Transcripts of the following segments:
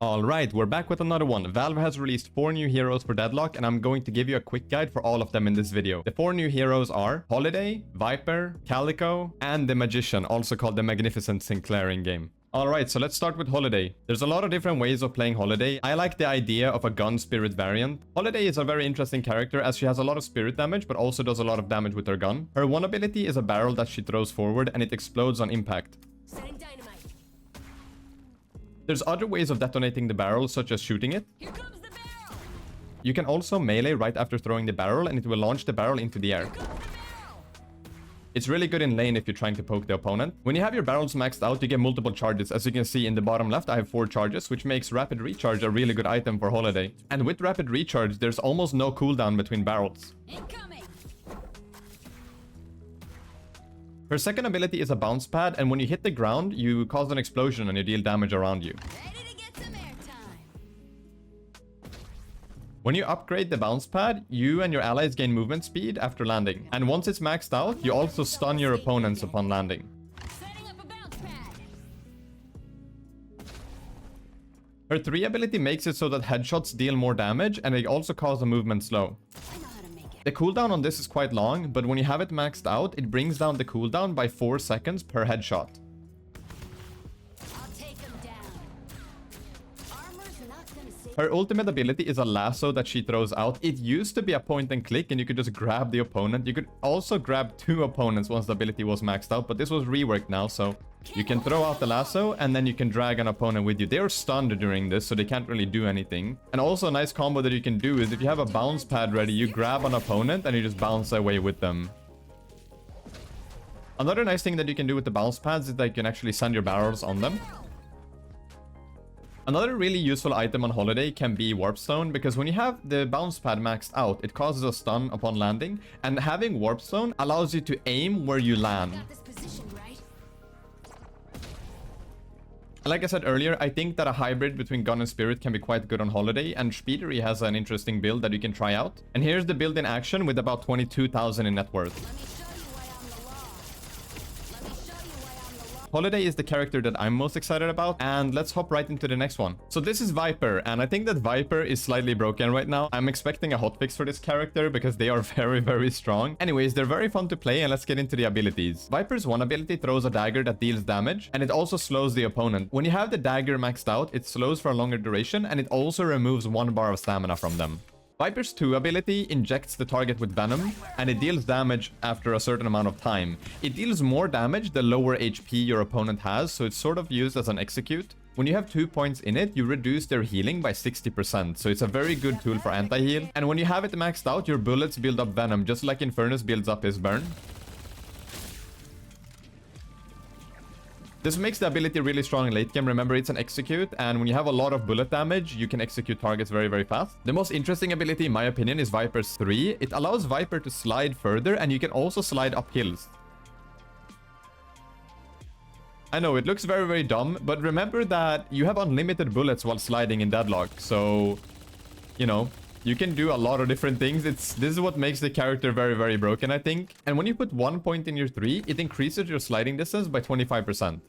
Alright, we're back with another one. Valve has released 4 new heroes for Deadlock, and I'm going to give you a quick guide for all of them in this video. The 4 new heroes are Holliday, Vyper, Calico, and the Magician, also called the Magnificent Sinclair in game. Alright, so let's start with Holliday. There's a lot of different ways of playing Holliday. I like the idea of a gun spirit variant. Holliday is a very interesting character as she has a lot of spirit damage, but also does a lot of damage with her gun. Her one ability is a barrel that she throws forward and it explodes on impact. There's other ways of detonating the barrel, such as shooting it. Here comes the barrel. You can also melee right after throwing the barrel, and it will launch the barrel into the air. Here comes the barrel. It's really good in lane if you're trying to poke the opponent. When you have your barrels maxed out, you get multiple charges. As you can see in the bottom left, I have 4 charges, which makes rapid recharge a really good item for Holliday. And with rapid recharge, there's almost no cooldown between barrels. Incoming. Her second ability is a bounce pad, and when you hit the ground, you cause an explosion and you deal damage around you. Ready to get some airtime. When you upgrade the bounce pad, you and your allies gain movement speed after landing. And once it's maxed out, you also stun your opponents upon landing. Setting up a bounce pad. Her 3 ability makes it so that headshots deal more damage, and they also cause a movement slow. I know how to make it. The cooldown on this is quite long, but when you have it maxed out, it brings down the cooldown by 4 seconds per headshot. I'll take him down. Armor's not gonna save. Her ultimate ability is a lasso that she throws out. It used to be a point and click, and you could just grab the opponent. You could also grab 2 opponents once the ability was maxed out, but this was reworked now, so you can throw out the lasso, and then you can drag an opponent with you. They are stunned during this, so they can't really do anything. And also a nice combo that you can do is if you have a bounce pad ready, you grab an opponent and you just bounce away with them. Another nice thing that you can do with the bounce pads is that you can actually send your barrels on them. Another really useful item on Holliday can be Warp Stone, because when you have the bounce pad maxed out, it causes a stun upon landing, and having Warp Stone allows you to aim where you land. Got this position right. Like I said earlier, I think that a hybrid between gun and spirit can be quite good on Holliday, and Speedery has an interesting build that you can try out. And here's the build in action with about 22,000 in net worth. Let me show you why I'm the law. Let me show you why I'm the law. Holliday is the character that I'm most excited about, and let's hop right into the next one. So this is Vyper, and I think that Vyper is slightly broken right now. I'm expecting a hotfix for this character because they are very, very strong. Anyways, they're very fun to play, and let's get into the abilities. Vyper's one ability throws a dagger that deals damage, and it also slows the opponent. When you have the dagger maxed out, it slows for a longer duration, and it also removes 1 bar of stamina from them. Vyper's 2 ability injects the target with venom, and it deals damage after a certain amount of time. It deals more damage the lower HP your opponent has, so it's sort of used as an execute. When you have 2 points in it, you reduce their healing by 60%, so it's a very good tool for anti-heal. And when you have it maxed out, your bullets build up venom, just like Infernus builds up his burn. This makes the ability really strong in late game. Remember, it's an execute, and when you have a lot of bullet damage, you can execute targets very, very fast. The most interesting ability, in my opinion, is Vyper's 3. It allows Vyper to slide further, and you can also slide up hills. I know, it looks very, very dumb, but remember that you have unlimited bullets while sliding in Deadlock, so, you know, you can do a lot of different things. This is what makes the character very, very broken, I think. And when you put 1 point in your 3, it increases your sliding distance by 25%.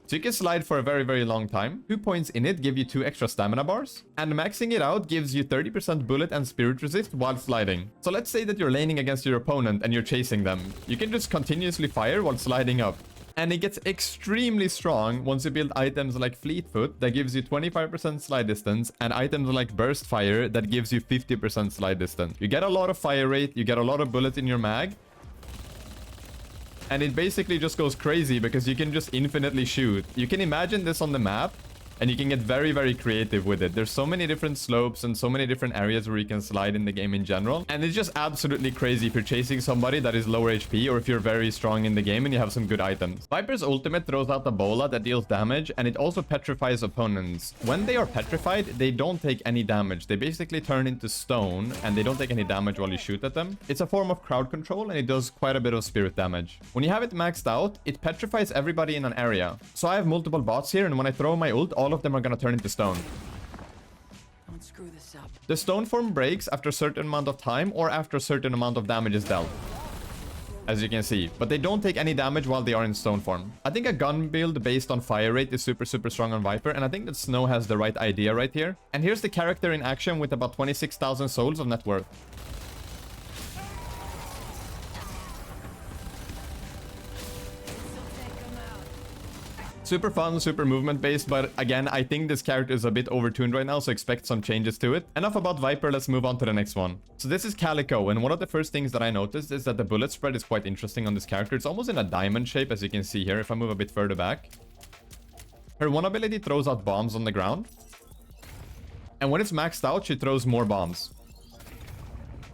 So you can slide for a very, very long time. 2 points in it give you 2 extra stamina bars. And maxing it out gives you 30% bullet and spirit resist while sliding. So let's say that you're laning against your opponent and you're chasing them. You can just continuously fire while sliding up. And it gets extremely strong once you build items like Fleetfoot that gives you 25% slide distance, and items like Burst Fire that gives you 50% slide distance. You get a lot of fire rate, you get a lot of bullets in your mag, and it basically just goes crazy because you can just infinitely shoot. You can imagine this on the map, and you can get very, very creative with it. There's so many different slopes and so many different areas where you can slide in the game in general. And it's just absolutely crazy if you're chasing somebody that is lower HP, or if you're very strong in the game and you have some good items. Vyper's ultimate throws out a bola that deals damage, and it also petrifies opponents. When they are petrified, they don't take any damage. They basically turn into stone, and they don't take any damage while you shoot at them. It's a form of crowd control, and it does quite a bit of spirit damage. When you have it maxed out, it petrifies everybody in an area. So I have multiple bots here, and when I throw my ult, all of them are gonna turn into stone. Don't screw this up. The stone form breaks after a certain amount of time, or after a certain amount of damage is dealt. as you can see, but they don't take any damage while they are in stone form. I think a gun build based on fire rate is super strong on Vyper, and I think that Snow has the right idea right here. And here's the character in action with about 26,000 souls of net worth. Super fun, super movement based, but again, I think this character is a bit overtuned right now, so expect some changes to it. Enough about Vyper, let's move on to the next one. So this is Calico, and one of the first things that I noticed is that the bullet spread is quite interesting on this character. It's almost in a diamond shape, as you can see here, if I move a bit further back. Her one ability throws out bombs on the ground. And when it's maxed out, she throws more bombs.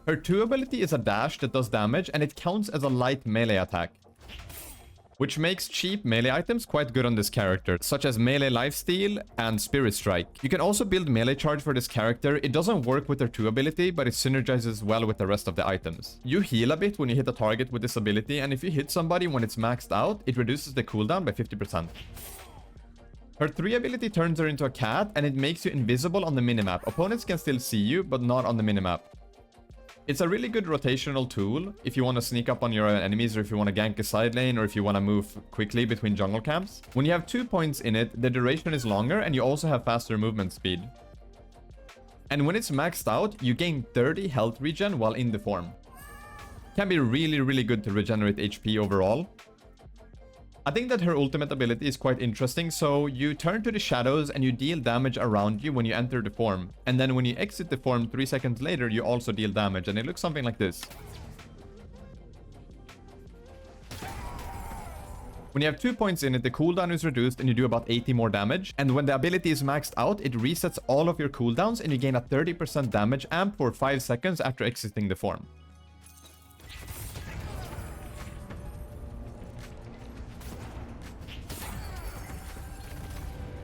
Her 2 ability is a dash that does damage, and it counts as a light melee attack, which makes cheap melee items quite good on this character, such as melee lifesteal and spirit strike. You can also build melee charge for this character. It doesn't work with her 2 ability, but it synergizes well with the rest of the items. You heal a bit when you hit a target with this ability, and if you hit somebody when it's maxed out, it reduces the cooldown by 50%. Her 3 ability turns her into a cat, and it makes you invisible on the minimap. Opponents can still see you, but not on the minimap. It's a really good rotational tool if you want to sneak up on your enemies, or if you want to gank a side lane, or if you want to move quickly between jungle camps. When you have 2 points in it, the duration is longer, and you also have faster movement speed. And when it's maxed out, you gain 30 health regen while in the form. Can be really good to regenerate HP overall. I think that her ultimate ability is quite interesting. So you turn to the shadows and you deal damage around you when you enter the form. And then when you exit the form 3 seconds later, you also deal damage. And it looks something like this. When you have 2 points in it, the cooldown is reduced and you do about 80 more damage. And when the ability is maxed out, it resets all of your cooldowns and you gain a 30% damage amp for 5 seconds after exiting the form.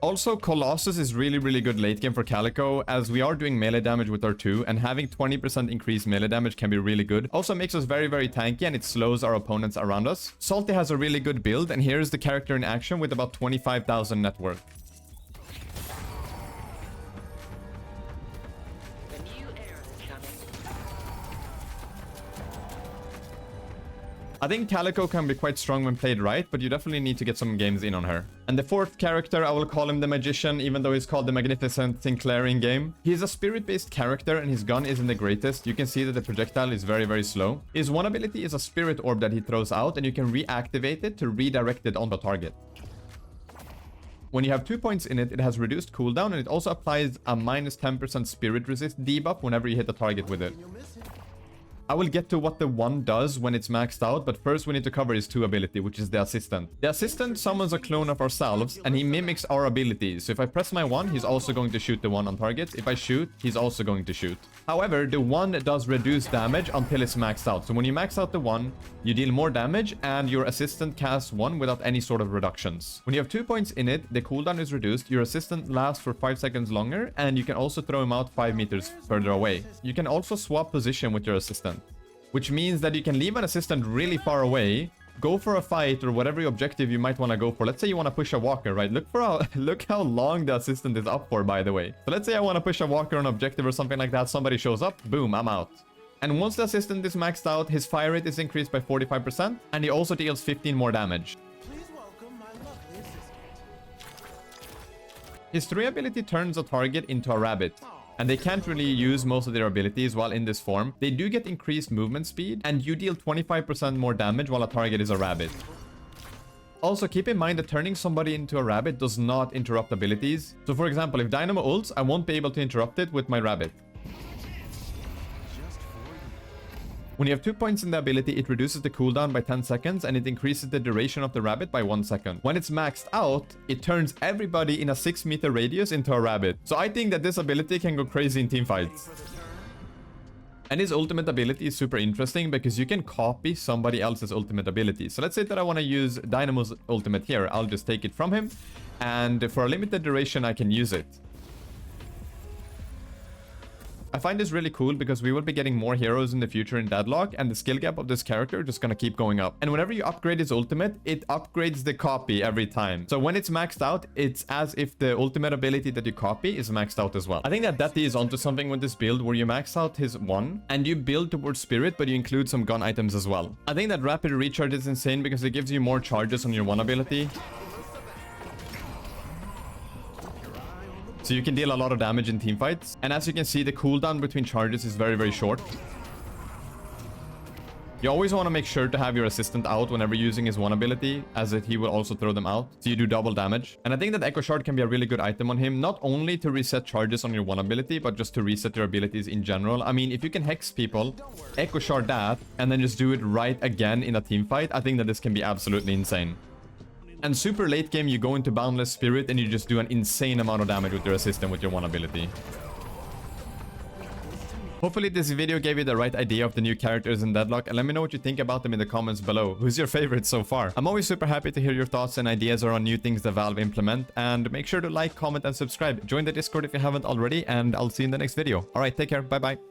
Also, Colossus is really good late game for Calico, as we are doing melee damage with our 2, and having 20% increased melee damage can be really good. Also makes us very tanky, and it slows our opponents around us. Salty has a really good build, and here's the character in action with about 25,000 net worth. I think Calico can be quite strong when played right, but you definitely need to get some games in on her. And the 4th character, I will call him the Magician, even though he's called the Magnificent Sinclair in game. He's a spirit-based character and his gun isn't the greatest. You can see that the projectile is very slow. His one ability is a spirit orb that he throws out, and you can reactivate it to redirect it on the target. When you have 2 points in it, it has reduced cooldown, and it also applies a minus 10% spirit resist debuff whenever you hit a target with it. I will get to what the 1 does when it's maxed out, but first we need to cover his 2 ability, which is the Assistant. The Assistant summons a clone of ourselves, and he mimics our abilities. So if I press my 1, he's also going to shoot the 1 on target. If I shoot, he's also going to shoot. However, the 1 does reduce damage until it's maxed out. So when you max out the 1, you deal more damage, and your Assistant casts 1 without any sort of reductions. When you have 2 points in it, the cooldown is reduced, your Assistant lasts for 5 seconds longer, and you can also throw him out 5 meters further away. You can also swap position with your Assistant, which means that you can leave an Assistant really far away, go for a fight or whatever objective you might want to go for. Let's say you want to push a walker, right? Look how long the Assistant is up for, by the way. So let's say I want to push a walker on objective or something like that. Somebody shows up, boom, I'm out. And once the Assistant is maxed out, his fire rate is increased by 45%, and he also deals 15 more damage. Please welcome my lovely assistant. His 3 ability turns a target into a rabbit, and they can't really use most of their abilities while in this form. They do get increased movement speed, and you deal 25% more damage while a target is a rabbit. Also, keep in mind that turning somebody into a rabbit does not interrupt abilities. So for example, if Dynamo ults, I won't be able to interrupt it with my rabbit. When you have 2 points in the ability, it reduces the cooldown by 10 seconds, and it increases the duration of the rabbit by 1 second. When it's maxed out, it turns everybody in a 6-meter radius into a rabbit. So I think that this ability can go crazy in teamfights. And his ultimate ability is super interesting because you can copy somebody else's ultimate ability. So let's say that I want to use Dynamo's ultimate here. I'll just take it from him, and for a limited duration I can use it. I find this really cool because we will be getting more heroes in the future in Deadlock, and the skill gap of this character just gonna keep going up. And whenever you upgrade his ultimate, it upgrades the copy every time. So when it's maxed out, it's as if the ultimate ability that you copy is maxed out as well. I think that Deathly is onto something with this build where you max out his 1 and you build towards spirit, but you include some gun items as well. I think that rapid recharge is insane because it gives you more charges on your 1 ability. So you can deal a lot of damage in team fights. And as you can see, the cooldown between charges is very, very short. You always want to make sure to have your assistant out whenever using his 1 ability, as he will also throw them out, so you do double damage. And I think that Echo Shard can be a really good item on him, not only to reset charges on your 1 ability, but just to reset your abilities in general. I mean, if you can hex people, Echo Shard that, and then just do it right again in a team fight, I think that this can be absolutely insane. And super late game, you go into Boundless Spirit and you just do an insane amount of damage with your assistant with your 1 ability. Hopefully this video gave you the right idea of the new characters in Deadlock, and let me know what you think about them in the comments below. Who's your favorite so far? I'm always super happy to hear your thoughts and ideas around new things that Valve implement, and make sure to like, comment, and subscribe. Join the Discord if you haven't already, and I'll see you in the next video. Alright, take care, bye bye.